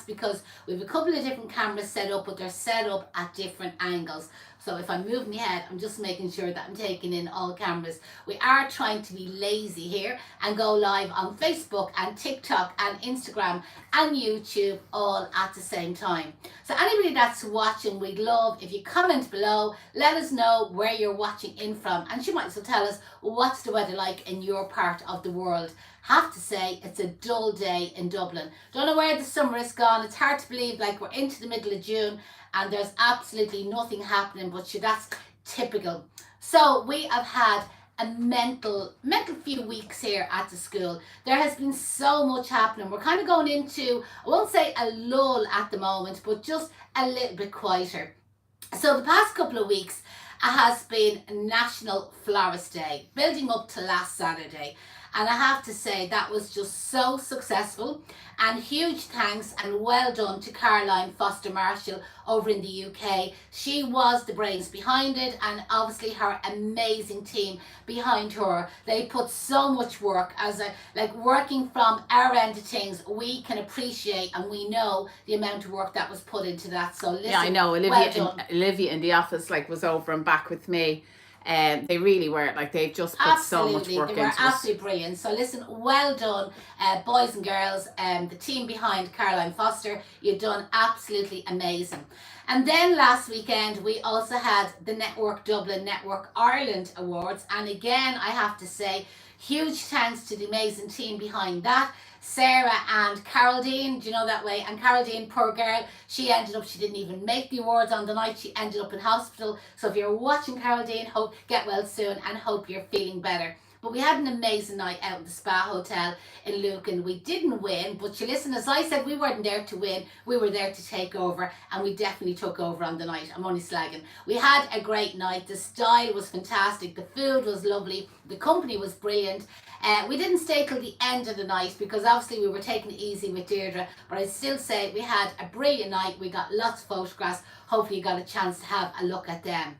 because we have a couple of different cameras set up, but they're set up at different angles. So if I move my head, I'm just making sure that I'm taking in all cameras. We are trying to be lazy here and go live on Facebook and TikTok and Instagram and YouTube all at the same time. So anybody that's watching, we'd love if you comment below, let us know where you're watching in from, and you might as well tell us what's the weather like in your part of the world. Have to say, it's a dull day in Dublin. Don't know where the summer is gone. It's hard to believe, like, we're into the middle of June and there's absolutely nothing happening, but sure, that's typical. So we have had a mental few weeks here at the school. There has been so much happening. We're kind of going into, I won't say a lull at the moment, but just a little bit quieter. So the past couple of weeks has been National Florist Day, building up to last Saturday. And I have to say that was just so successful, and huge thanks and well done to Caroline Foster Marshall over in the UK. She was the brains behind it, and obviously her amazing team behind her. They put so much work, like working from our end of things, we can appreciate and we know the amount of work that was put into that. So listen, yeah, I know Olivia in the office was over and back with me. They really were, they've just put absolutely so much work into it. They were absolutely it. brilliant. So listen, well done, boys and girls, the team behind Caroline Foster. You've done absolutely amazing. And then last weekend we also had the Network Dublin, Network Ireland Awards, and again I have to say huge thanks to the amazing team behind that. Sarah and Carol-Dean, do you know that way? And Carol-Dean, poor girl, she didn't even make the awards on the night. She ended up in hospital. So if you're watching, Carol-Dean, hope get well soon and hope you're feeling better. But we had an amazing night out in the Spa Hotel in Lucan. We didn't win, but you listen, as I said, we weren't there to win. We were there to take over, and we definitely took over on the night. I'm only slagging. We had a great night. The style was fantastic. The food was lovely. The company was brilliant. We didn't stay till the end of the night because obviously we were taking it easy with Deirdre, but I'd still say we had a brilliant night. We got lots of photographs. Hopefully you got a chance to have a look at them.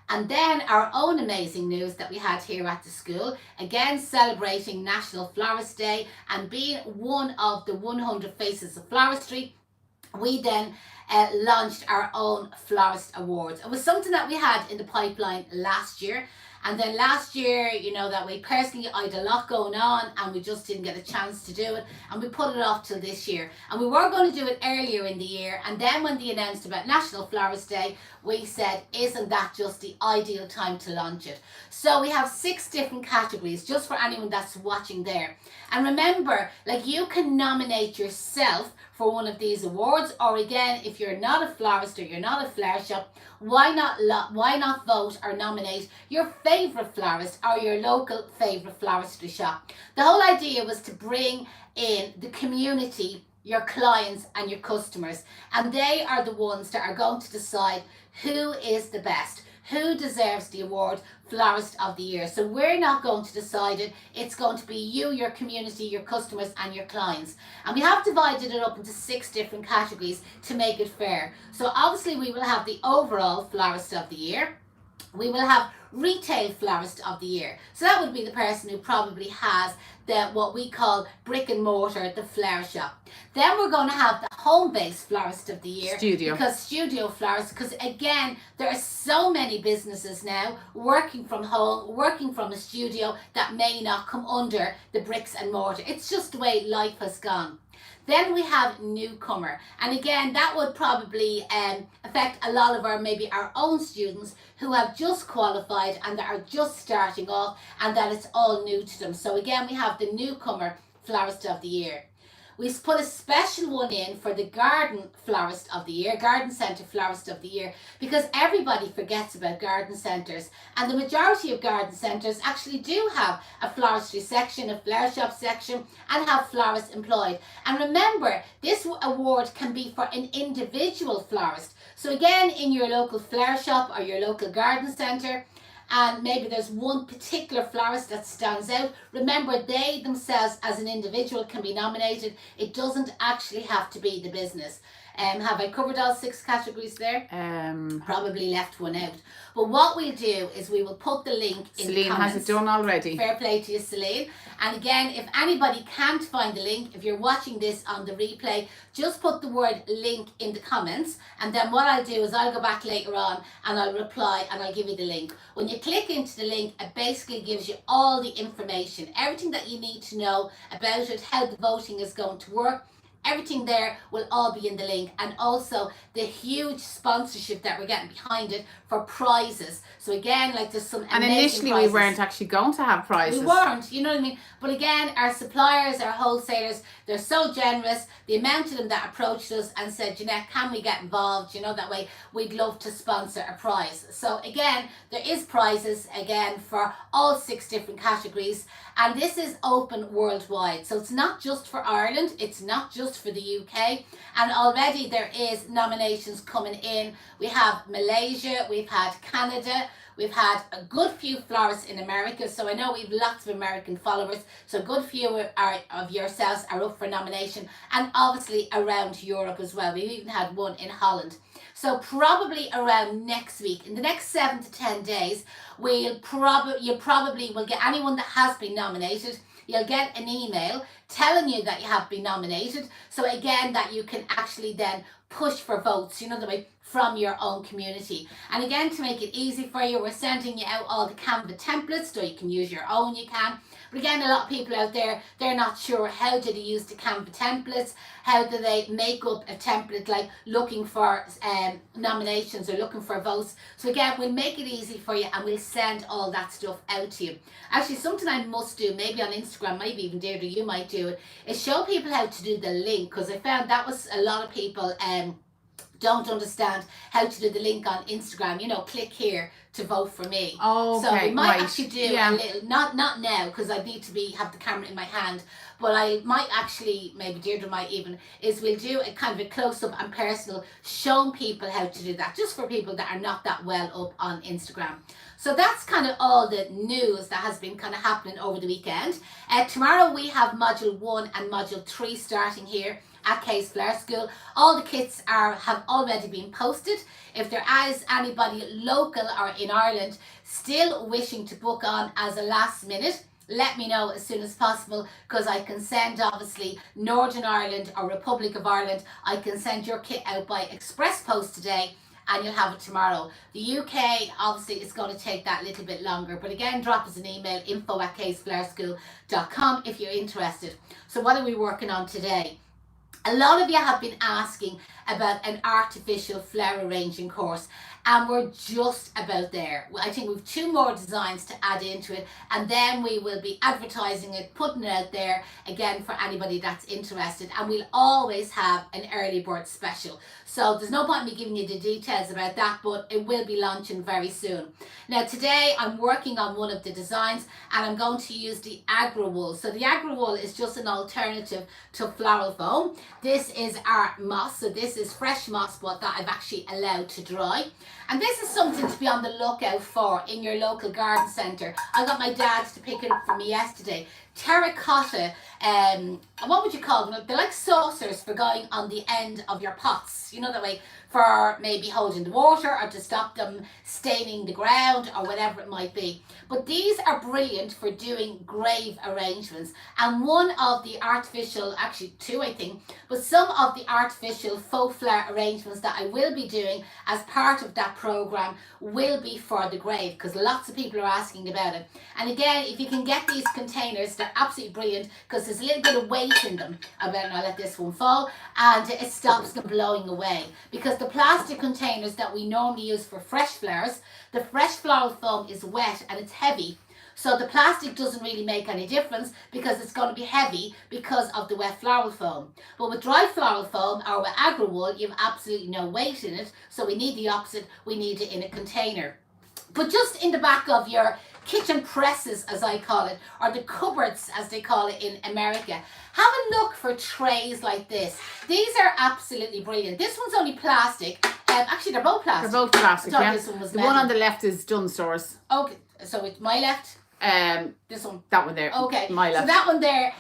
And then our own amazing news that we had here at the school, again celebrating National Florist Day and being one of the 100 Faces of Floristry, we then launched our own Florist Awards. It was something that we had in the pipeline last year. And then last year, you know, that we personally, I had a lot going on and we just didn't get a chance to do it. And we put it off till this year. And we were going to do it earlier in the year. And then when they announced about National Florist Day, we said, isn't that just the ideal time to launch it? So we have 6 different categories just for anyone that's watching there. And remember, you can nominate yourself for one of these awards, or again, if you're not a florist or you're not a flower shop, why not vote or nominate your favourite florist or your local favourite floristry shop? The whole idea was to bring in the community, your clients and your customers, and they are the ones that are going to decide who is the best, who deserves the award Florist of the Year. So we're not going to decide it. It's going to be you, your community, your customers and your clients. And we have divided it up into 6 different categories to make it fair. So obviously we will have the overall Florist of the Year. We will have Retail Florist of the Year. So that would be the person who probably has what we call brick and mortar, the flower shop. Then we're going to have the home-based Florist of the Year. Studio florist, because again, there are so many businesses now working from home, working from a studio that may not come under the bricks and mortar. It's just the way life has gone. Then we have newcomer, and again that would probably affect a lot of our own students who have just qualified and that are just starting off and that it's all new to them. So again we have the newcomer Florist of the Year. We put a special one in for the Garden Florist of the Year, Garden Centre Florist of the Year, because everybody forgets about garden centres, and the majority of garden centres actually do have a floristry section, a flower shop section, and have florists employed. And remember, this award can be for an individual florist. So again, in your local flower shop or your local garden centre, and maybe there's one particular florist that stands out, remember they themselves as an individual can be nominated. It doesn't actually have to be the business. Have I covered all 6 categories there? Probably left one out. But what we'll do is we will put the link in Celine the comments. has it done already. Fair play to you, Celine. And again, if anybody can't find the link, if you're watching this on the replay, just put the word link in the comments. And then what I'll do is I'll go back later on and I'll reply and I'll give you the link. When you click into the link, it basically gives you all the information, everything that you need to know about it, how the voting is going to work. Everything there will all be in the link, and also the huge sponsorship that we're getting behind it for prizes. So again, like there's some amazing And initially prizes. we weren't actually going to have prizes. We weren't, you know what I mean? But again, our suppliers, our wholesalers, they're so generous. The amount of them that approached us and said, Jeanette, can we get involved? You know, that way we'd love to sponsor a prize. So again, there is prizes again for all 6 different categories. And this is open worldwide. So it's not just for Ireland. It's not just for the UK. And already there is nominations coming in. We have Malaysia, we've had Canada, we've had a good few florists in America. So I know we've lots of American followers. So a good few of yourselves are up for nomination. And obviously around Europe as well. We've even had one in Holland. So probably around next week, in the next 7 to 10 days, you probably will get anyone that has been nominated. You'll get an email telling you that you have been nominated. So again, that you can actually then push for votes, you know, the way from your own community. And again, to make it easy for you, we're sending you out all the Canva templates, so you can use your own, you can. But again, a lot of people out there, they're not sure how do they use the Canva templates, how do they make up a template like looking for nominations or looking for votes. So again, we'll make it easy for you and we'll send all that stuff out to you. Actually, something I must do, maybe on Instagram, maybe even Deirdre, you might do it, is show people how to do the link, because I found that was a lot of people don't understand how to do the link on Instagram, you know, click here to vote for me. Oh, okay, so we might right. actually do a little, not now because I need to have the camera in my hand, but I might actually, maybe Deirdre might even, is we'll do a kind of a close-up and personal showing people how to do that, just for people that are not that well up on Instagram. So that's kind of all the news that has been kind of happening over the weekend. Tomorrow we have Module 1 and Module 3 starting here at Kay's Flower School. All the kits have already been posted. If there is anybody local or in Ireland still wishing to book on as a last minute, let me know as soon as possible, because I can send obviously Northern Ireland or Republic of Ireland, I can send your kit out by express post today and you'll have it tomorrow. The UK, obviously, it's going to take that little bit longer. But again, drop us an email, info@kaysflowerschool.com if you're interested. So what are we working on today? A lot of you have been asking about an artificial flower arranging course, and we're just about there. I think we've 2 more designs to add into it, and then we will be advertising it, putting it out there again for anybody that's interested, and we'll always have an early bird special. So there's no point in me giving you the details about that, but it will be launching very soon. Now today I'm working on one of the designs, and I'm going to use the Agro Wool. So the Agro Wool is just an alternative to floral foam. This is our moss, so this is fresh moss, but that I've actually allowed to dry. And this is something to be on the lookout for in your local garden centre. I got my dad to pick it up for me yesterday. Terracotta, what would you call them? They're like saucers for going on the end of your pots. You know, that way for maybe holding the water or to stop them staining the ground or whatever it might be. But these are brilliant for doing grave arrangements. And one of the artificial, actually 2 I think, but some of the artificial faux flower arrangements that I will be doing as part of that program will be for the grave, because lots of people are asking about it. And again, if you can get these containers, they're absolutely brilliant because there's a little bit of weight in them. I'll let this one fall, and it stops them blowing away. Because the plastic containers that we normally use for fresh flowers, the fresh floral foam is wet and it's heavy. So the plastic doesn't really make any difference because it's going to be heavy because of the wet floral foam. But with dry floral foam or with Agro Wool, you have absolutely no weight in it. So we need the opposite. We need it in a container. But just in the back of your kitchen presses, as I call it, or the cupboards, as they call it in America, have a look for trays like this. These are absolutely brilliant. This one's only plastic. Actually, they're both plastic. They're both plastic, I thought yeah. this one was The metal. one on the left is Dunn Stores. Okay, so it's my left. This one. That one there. Okay. My left. So that one there,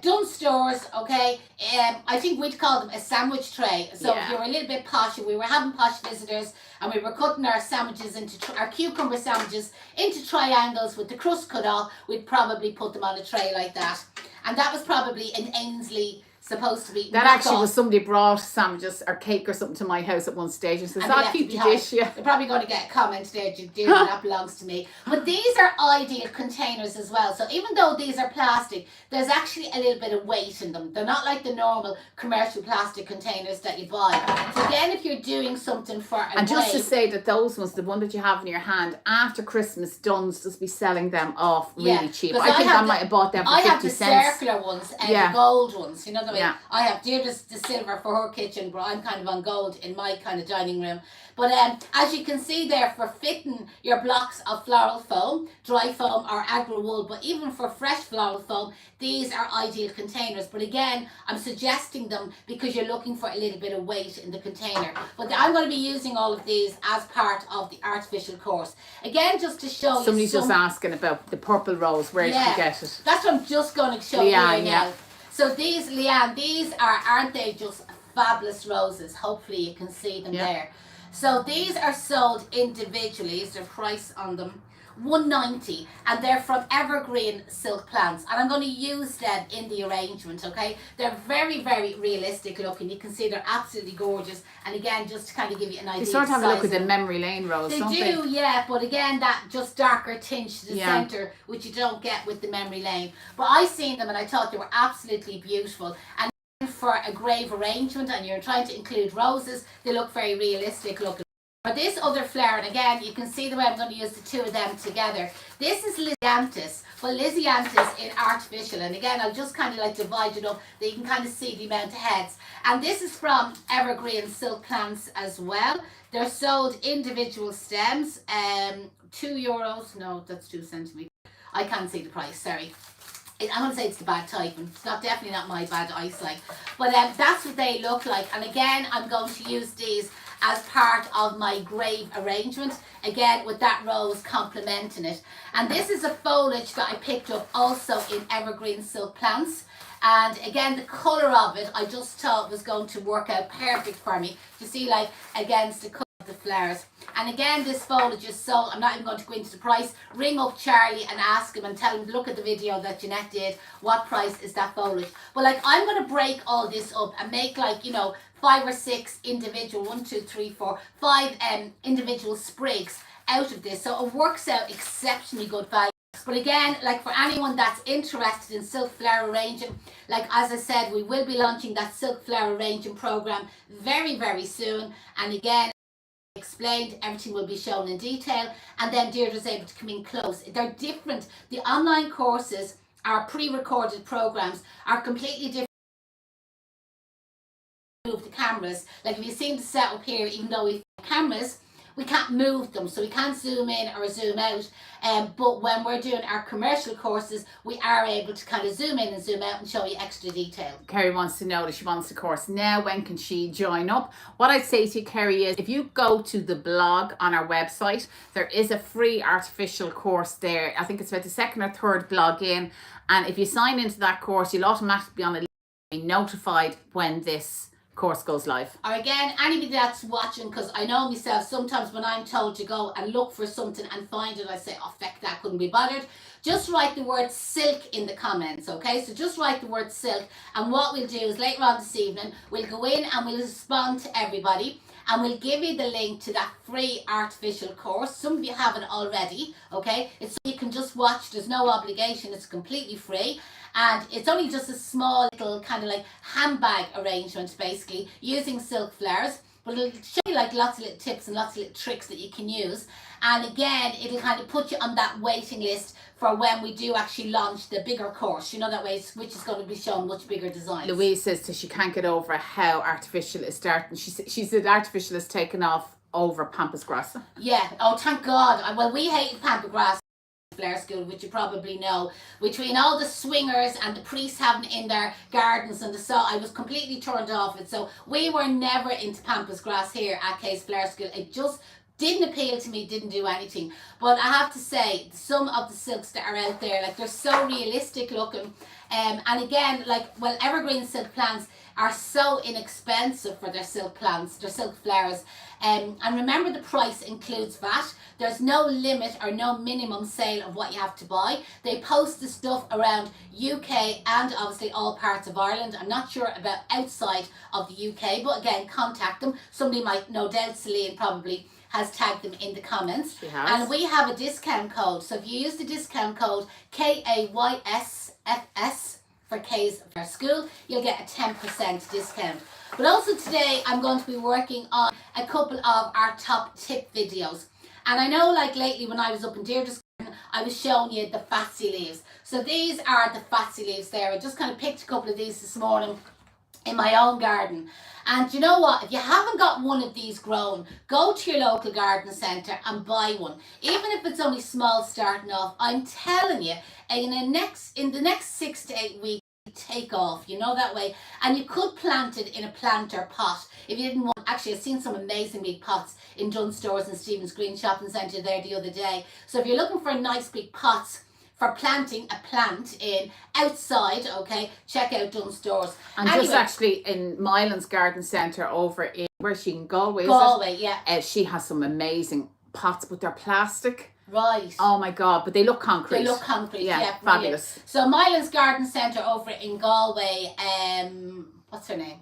Dunn Stores, okay. I think we'd call them a sandwich tray. So if you were a little bit posh, we were having posh visitors and we were cutting our sandwiches into our cucumber sandwiches into triangles with the crust cut off, we'd probably put them on a tray like that. And that was probably an Ainsley supposed to be. That actually was somebody brought sandwiches or cake or something to my house at one stage and says, "I'll keep the dish." Yeah. You're probably going to get a comment there, Judy, that belongs to me. But these are ideal containers as well. So even though these are plastic, there's actually a little bit of weight in them. They're not like the normal commercial plastic containers that you buy. So again, if you're doing something for a And just to say that those ones, the one that you have in your hand, after Christmas, Dunn's just be selling them off really cheap. I think I might have bought them for 50 cents. I have the circular ones and the gold ones, you know what I mean? Yeah. I have Deirdre's the silver for her kitchen, but I'm kind of on gold in my kind of dining room. But as you can see there, for fitting your blocks of floral foam, dry foam or agro wool, but even for fresh floral foam, these are ideal containers. But again, I'm suggesting them because you're looking for a little bit of weight in the container. But I'm going to be using all of these as part of the artificial course. Again, just to show Somebody's just asking about the purple rose. Where did you get it? That's what I'm just going to show you now. So these, Leanne, these aren't they just fabulous roses? Hopefully you can see them there. So these are sold individually. Is their price on them? $1.90, and they're from evergreen silk plants, and I'm going to use them in the arrangement. Okay, they're very, very realistic looking. You can see they're absolutely gorgeous, and again, just to kind of give you an idea, they sort of have a look at the Memory Lane rose, they don't do, yeah, but again, that just darker tinge to the centre, which you don't get with the Memory Lane. But I seen them and I thought they were absolutely beautiful. And for a grave arrangement, and you're trying to include roses, they look very realistic looking. For this other flower, and again, you can see the way I'm going to use the two of them together. This is Lisianthus, but Lisianthus in artificial. And again, I'll just kind of like divide it up that you can kind of see the amount of heads. And this is from evergreen silk plants as well. They're sold individual stems, €2. No, that's 2 centimeters. I can't see the price, sorry. I'm going to say it's the bad typing. It's definitely not my bad eyesight. But that's what they look like. And again, I'm going to use these as part of my grave arrangement, again with that rose complementing it. And this is a foliage that I picked up also in evergreen silk plants, and again the colour of it I just thought was going to work out perfect for me to see, like, against the colour of the flowers. And again, this foliage is sold. I'm not even going to go into the price. Ring up Charlie and ask him and tell him to look at the video that Jeanette did. What price is that foliage? But like, I'm going to break all this up and make, like, you know, 5 or 6 individual, 5 individual sprigs out of this. So it works out exceptionally good value. But again, like, for anyone that's interested in silk flower arranging, like as I said, we will be launching that silk flower arranging program very, very soon. And again, explained, everything will be shown in detail, and then Deirdre's able to come in close. They're different. The online courses, our pre-recorded programs, are completely different. Move the cameras, like if you see the setup here, even though we've cameras, we can't move them, so we can't zoom in or zoom out. But when we're doing our commercial courses, we are able to kind of zoom in and zoom out and show you extra detail. Kerry wants to know that she wants the course now. When can she join up? What I'd say to you, Kerry, is if you go to the blog on our website, there is a free artificial course there. I think it's about the 2nd or 3rd blog in. And if you sign into that course, you'll automatically be on a list and be notified when this course goes live. Or again, anybody that's watching, because I know myself, sometimes when I'm told to go and look for something and find it, I say, oh, feck that, couldn't be bothered. Just write the word silk in the comments, okay? So just write the word silk, and what we'll do is later on this evening, we'll go in and we'll respond to everybody, and we'll give you the link to that free artificial course. Some of you haven't already, okay? It's so you can just watch. There's no obligation. It's completely free. And it's only just a small little kind of like handbag arrangement, basically, using silk flowers. But it'll show you like lots of little tips and lots of little tricks that you can use. And again, it'll kind of put you on that waiting list for when we do actually launch the bigger course, you know, that way, which is going to be shown much bigger designs. Louise says that she can't get over how artificial is starting. She said artificial is taken off over Pampas Grass. Yeah, oh, thank God. Well, we hated Pampas Grass. Flower School, which you probably know, between all the swingers and the priests having it in their gardens and I was completely turned off it. So we were never into pampas grass here at Case Flower School. It just didn't appeal to me, didn't do anything. But I have to say, some of the silks that are out there, like, they're so realistic looking. And again, like, well, evergreen silk plants are so inexpensive for their silk plants, their silk flowers. And remember, the price includes VAT. There's no limit or no minimum sale of what you have to buy. They post the stuff around UK and obviously all parts of Ireland. I'm not sure about outside of the UK, but again, contact them. Somebody might, no doubt, Celine probably has tagged them in the comments. She has. And we have a discount code. So if you use the discount code KAYSFS for K's for School, you'll get a 10% discount. But also today I'm going to be working on a couple of our top tip videos. And I know, like, lately when I was up in Deirdre's garden, I was showing you the Fatsy leaves. So these are the Fatsy leaves there. I just kind of picked a couple of these this morning in my own garden. And you know what, if you haven't got one of these grown, go to your local garden centre and buy one. Even if it's only small starting off, I'm telling you, in the next 6 to 8 weeks, take off, you know, that way. And you could plant it in a planter pot if you didn't want. Actually, I've seen some amazing big pots in Dunnes Stores and Stephen's Green Shopping Centre there the other day. So if you're looking for nice big pots for planting a plant in outside, okay, check out Dunnes Stores. And anyway, just actually in Mylan's Garden Centre over in, where she in Galway, Galway, yeah. She has some amazing pots, but they're plastic. Right. Oh my God, but they look concrete. They look concrete, yeah, fabulous. So Mylan's Garden Centre over in Galway, what's her name?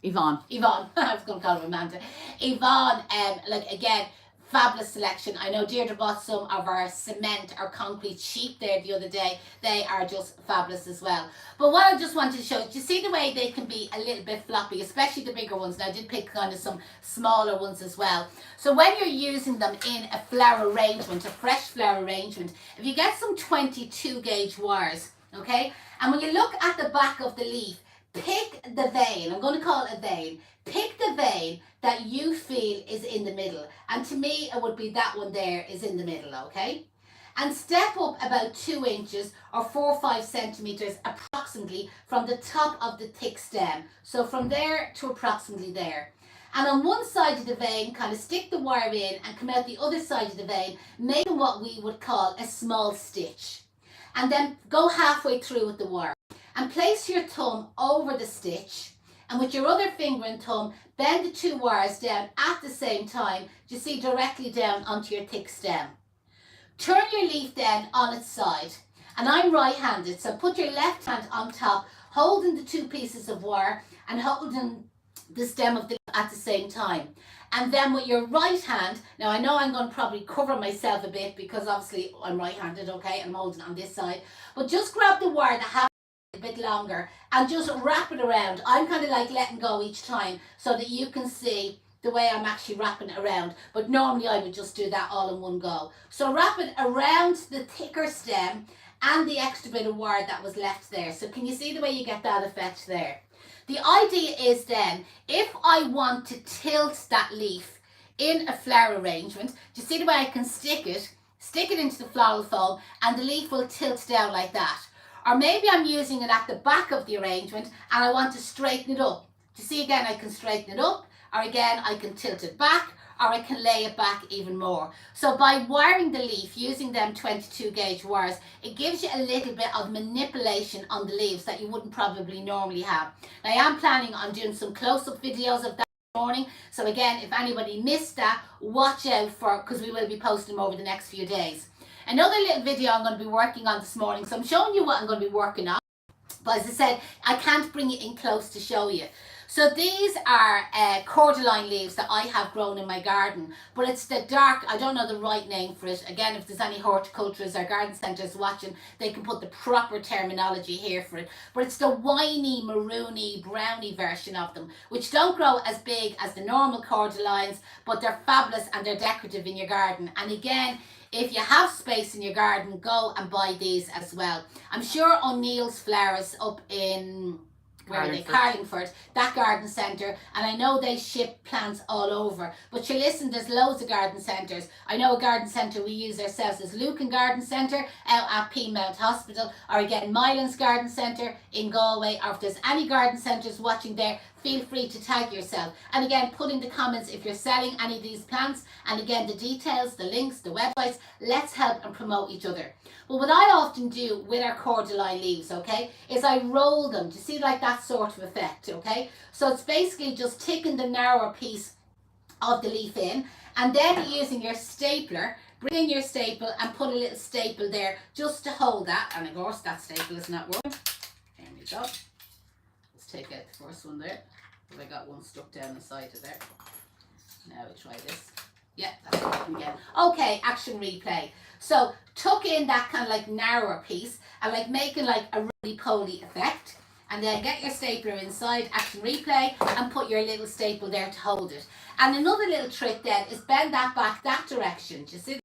Yvonne. I was going to call her Amanda. Yvonne, like, again, fabulous selection. I know Deirdre bought some of our cement or concrete sheep there the other day. They are just fabulous as well. But what I just wanted to show you, do you see the way they can be a little bit floppy, especially the bigger ones? Now, I did pick kind of some smaller ones as well. So when you're using them in a flower arrangement, a fresh flower arrangement, if you get some 22 gauge wires, okay, and when you look at the back of the leaf, pick the vein. I'm going to call it a vein. Pick the vein that you feel is in the middle. And to me, it would be that one there is in the middle, okay? And step up about 2 inches or 4 or 5 centimeters approximately from the top of the thick stem. So from there to approximately there. And on one side of the vein, kind of stick the wire in and come out the other side of the vein, making what we would call a small stitch. And then go halfway through with the wire. And place your thumb over the stitch, and with your other finger and thumb, bend the 2 wires down at the same time, you see, directly down onto your thick stem. Turn your leaf then on its side, and I'm right-handed, so put your left hand on top, holding the 2 pieces of wire and holding the stem of the leaf at the same time. And then with your right hand, now I know I'm going to probably cover myself a bit because obviously I'm right-handed, okay, and I'm holding it on this side, but just grab the wire that has a bit longer and just wrap it around. I'm kind of like letting go each time so that you can see the way I'm actually wrapping it around, but normally I would just do that all in one go. So wrap it around the thicker stem and the extra bit of wire that was left there. So can you see the way you get that effect there? The idea is then, if I want to tilt that leaf in a flower arrangement, do you see the way I can stick it into the floral foam and the leaf will tilt down like that? Or maybe I'm using it at the back of the arrangement and I want to straighten it up. Do you see, again, I can straighten it up, or again, I can tilt it back, or I can lay it back even more. So by wiring the leaf, using them 22 gauge wires, it gives you a little bit of manipulation on the leaves that you wouldn't probably normally have. Now, I am planning on doing some close-up videos of that morning. So again, if anybody missed that, watch out for, because we will be posting them over the next few days. Another little video I'm going to be working on this morning. So I'm showing you what I'm going to be working on. But as I said, I can't bring it in close to show you. So these are cordyline leaves that I have grown in my garden. But it's the dark, I don't know the right name for it. Again, if there's any horticulturists or garden centres watching, they can put the proper terminology here for it. But it's the winey, maroony, browny version of them, which don't grow as big as the normal cordylines, but they're fabulous and they're decorative in your garden. And again, if you have space in your garden, go and buy these as well. I'm sure O'Neill's Flowers up in where are they? Carlingford. Carlingford, that garden centre, and I know they ship plants all over. But you listen, there's loads of garden centres. I know a garden centre we use ourselves is Lucan Garden Centre out at Peamount Hospital, or again Mylands Garden Centre in Galway, or if there's any garden centres watching there, feel free to tag yourself. And again, put in the comments if you're selling any of these plants, and again the details, the links, the websites. Let's help and promote each other. But what I often do with our cordyline leaves, okay, is I roll them to see like that sort of effect, okay? So it's basically just taking the narrower piece of the leaf in, and then using your stapler, bring in your staple and put a little staple there just to hold that. And of course that staple is not working. There we go. Let's take out the first one there. I got one stuck down the side of there. Now we try this. Yeah, that's working again. Okay, action replay. So tuck in that kind of like narrower piece and like making like a roly-poly effect, and then get your stapler inside, action replay, and put your little staple there to hold it. And another little trick then is bend that back that direction. Do you see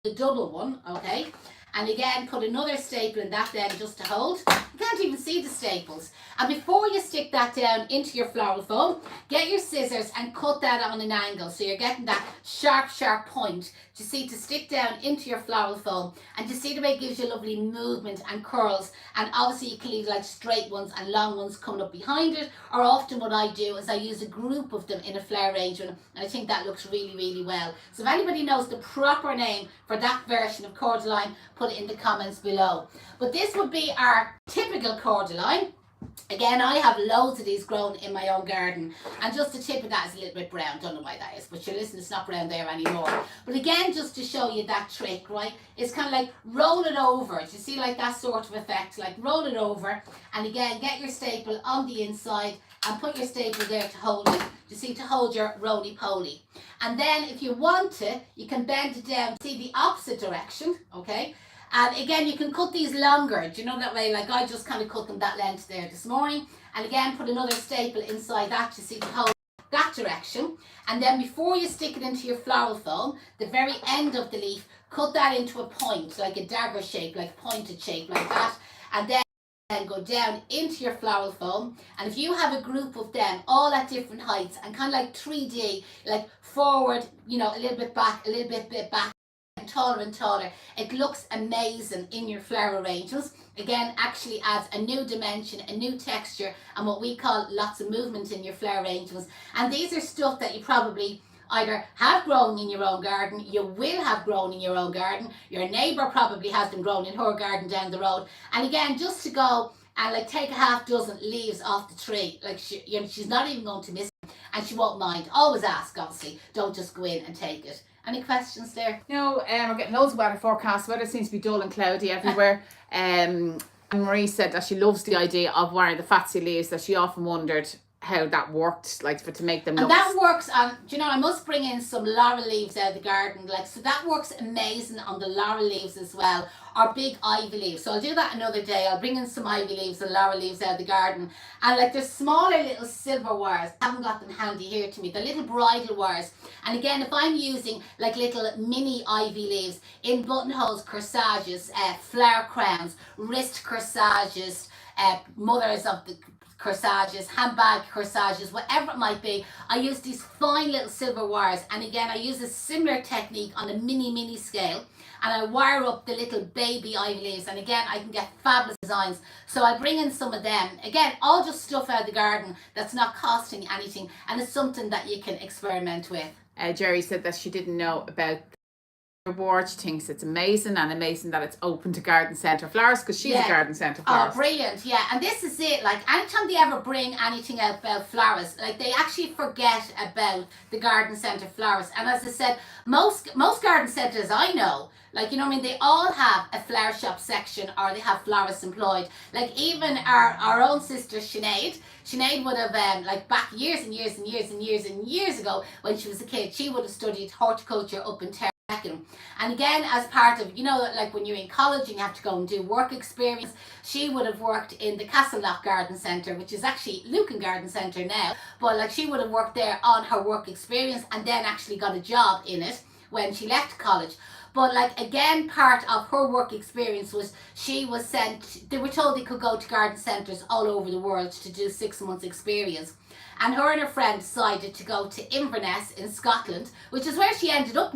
the double one? Okay. And again, put another staple in that then just to hold. You can't even see the staples. And before you stick that down into your floral foam, get your scissors and cut that on an angle. So you're getting that sharp, sharp point, you see, to stick down into your floral foam. And you see the way it gives you lovely movement and curls. And obviously you can leave like straight ones and long ones coming up behind it. Or often what I do is I use a group of them in a flower arrangement. And I think that looks really, really well. So if anybody knows the proper name for that version of cordyline, put it in the comments below. But this would be our typical cordyline. Again, I have loads of these grown in my own garden, and just the tip of that is a little bit brown. Don't know why that is, but you listen, it's not brown there anymore. But again, just to show you that trick, right, it's kind of like roll it over. Do you see like that sort of effect? Like roll it over, and again, get your staple on the inside and put your staple there to hold it. You see, to hold your roly-poly. And then if you want to, you can bend it down, see the opposite direction, okay? And again, you can cut these longer, do you know, that way, like I just kind of cut them that length there this morning. And again, put another staple inside that, you see, to hold that direction. And then before you stick it into your floral foam, the very end of the leaf, cut that into a point, like a dagger shape, like a pointed shape like that. And then go down into your floral foam. And if you have a group of them all at different heights and kind of like 3D, like forward, you know, a little bit back, a little bit back, taller and taller, it looks amazing in your flower arrangements. Again, actually adds a new dimension, a new texture, and what we call lots of movement in your flower arrangements. And these are stuff that you probably either have grown in your own garden, you will have grown in your own garden, your neighbour probably has them grown in her garden down the road. And again, just to go and like take a half dozen leaves off the tree, like she's not even going to miss it, and she won't mind. Always ask, obviously, don't just go in and take it. Any questions there? No, we're getting loads of weather forecasts. Weather seems to be dull and cloudy everywhere. Marie said that she loves the idea of wearing the Fatsy leaves, that she often wondered how that worked, like for to make them look. And that works on, do you know, I must bring in some laurel leaves out of the garden, like, so that works amazing on the laurel leaves as well, or big ivy leaves. So I'll do that another day. I'll bring in some ivy leaves and laurel leaves out of the garden. And like there's smaller little silver wires, I haven't got them handy here to me, the little bridle wires. And again, if I'm using like little mini ivy leaves in buttonholes, corsages, flower crowns, wrist corsages, mothers of the corsages, handbag corsages, whatever it might be, I use these fine little silver wires. And again, I use a similar technique on a mini scale, and I wire up the little baby ivy leaves, and again I can get fabulous designs. So I bring in some of them, again all just stuff out of the garden that's not costing anything, and it's something that you can experiment with. Jerry said that she didn't know about award. She thinks it's amazing, and amazing that it's open to garden centre flowers, because she's a garden centre flowers. Oh, brilliant. Yeah, and this is it, like anytime they ever bring anything out about flowers, like they actually forget about the garden centre flowers. And as I said, most garden centres I know, like, you know what I mean, they all have a flower shop section, or they have florists employed. Like even our own sister Sinead would have like back years and years ago when she was a kid, she would have studied horticulture up in Terre. And again, as part of, you know, like when you're in college and you have to go and do work experience, she would have worked in the Castlelock Garden Centre, which is actually Lucan Garden Centre now, but like she would have worked there on her work experience and then actually got a job in it when she left college. But like again, part of her work experience was she was sent, they were told they could go to garden centres all over the world to do 6 months experience. And her and her friend decided to go to Inverness in Scotland, which is where she ended up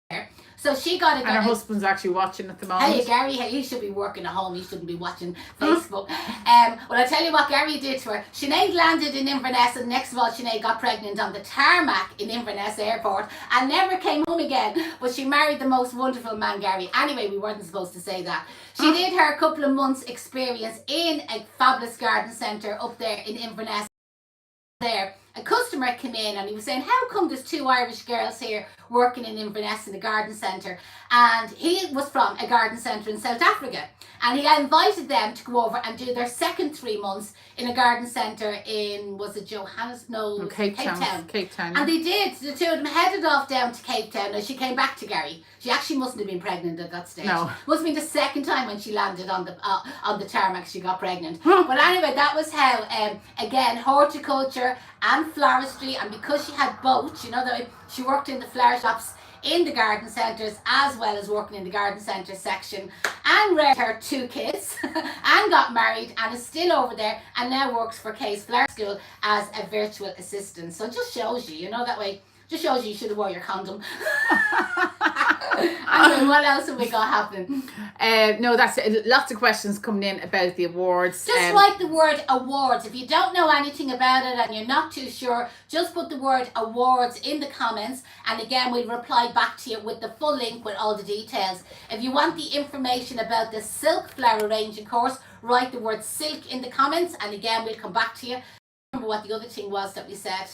there. So she got a... And her husband's actually watching at the moment. Hey, Gary, he should be working at home. He shouldn't be watching Facebook. Well, I tell you what Gary did to her. Sinead landed in Inverness, and next of all, Sinead got pregnant on the tarmac in Inverness Airport and never came home again. But she married the most wonderful man, Gary. Anyway, we weren't supposed to say that. She did her couple of months experience in a fabulous garden centre up there in Inverness. There, a customer came in and he was saying, how come there's 2 Irish girls here working in Inverness in the garden centre? And he was from a garden centre in South Africa, and he invited them to go over and do their second 3 months in a garden centre in, was it Johannesburg? No, Cape Town. Cape Town. And they did. The two of them headed off down to Cape Town. Now, she came back to Gary. She actually mustn't have been pregnant at that stage. No. Must have been the second time when she landed on the tarmac she got pregnant. But anyway, that was how, again, horticulture and floristry, and because she had both, you know, that she worked in the flower shops in the garden centres as well as working in the garden centre section, and reared her 2 kids and got married and is still over there and now works for Case Flower School as a virtual assistant. So it just shows you, you know, that way, just shows you should have wore your condom. Anyway, what else have we got happening? No, that's it. Lots of questions coming in about the awards. Just write the word awards. If you don't know anything about it and you're not too sure, just put the word awards in the comments, and again we'll reply back to you with the full link with all the details. If you want the information about the silk flower arranging course, write the word silk in the comments, and again we'll come back to you. Remember what the other thing was that we said.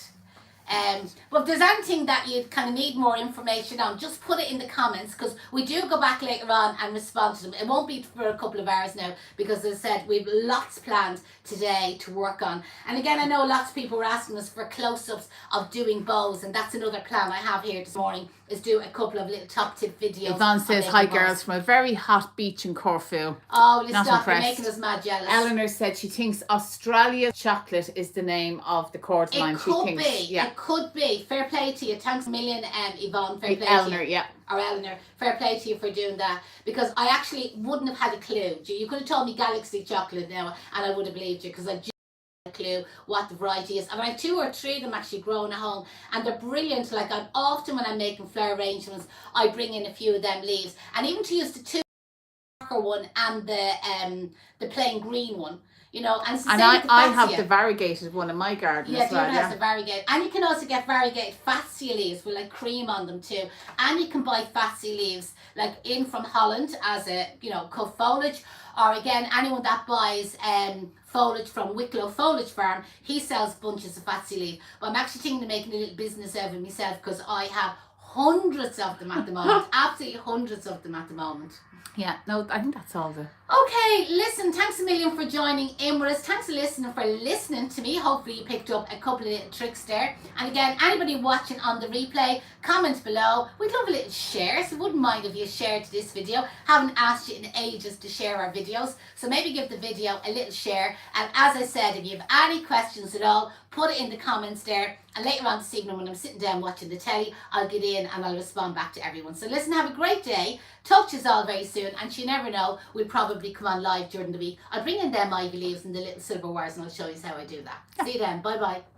But if there's anything that you kind of need more information on, just put it in the comments, because we do go back later on and respond to them. It won't be for a couple of hours now, because as I said, we've lots planned today to work on. And again, I know lots of people were asking us for close-ups of doing bows, and that's another plan I have here this morning, is do a couple of little top tip videos. Yvonne says, hi girls, from a very hot beach in Corfu. Oh, let's Not stop, you're impressed. making us mad jealous. Eleanor said she thinks Australia chocolate is the name of the cordyline. It could she thinks, be, yeah. it could be. Fair play to you. Thanks a million, Yvonne. Fair play Eleanor, to you. yeah. Or Eleanor. Fair play to you for doing that, because I actually wouldn't have had a clue. You could have told me Galaxy chocolate now and I would have believed you, because I just had a clue what the variety is. And I have 2 or 3 of them actually grown at home, and they're brilliant. Like, I'm often when I'm making flower arrangements, I bring in a few of them leaves, and even to use the 2 one and the plain green one, you know, and it's the And same with the I have fascia. the variegated one in my garden Yeah, as the well. other has the variegated, and you can also get variegated fascia leaves with like cream on them too. And you can buy fascia leaves like in from Holland as a, you know, cut foliage, or again anyone that buys foliage from Wicklow Foliage Farm, he sells bunches of fascia leaf. But I'm actually thinking of making a little business out of it myself, because I have hundreds of them at the moment. Absolutely hundreds of them at the moment. Yeah, no, I think that's all the... Okay, listen, thanks a million for joining in with us. Thanks for listening to me. Hopefully you picked up a couple of little tricks there. And again, anybody watching on the replay, comment below. We'd love a little share, so wouldn't mind if you shared this video. Haven't asked you in ages to share our videos, so maybe give the video a little share. And as I said, if you have any questions at all, put it in the comments there. And later on this evening when I'm sitting down watching the telly, I'll get in and I'll respond back to everyone. So listen, have a great day. Talk to you all very soon. And you never know, we'll probably come on live during the week. I'll bring in them ivy leaves and the little silverwares, and I'll show you how I do that. See you then. Bye bye.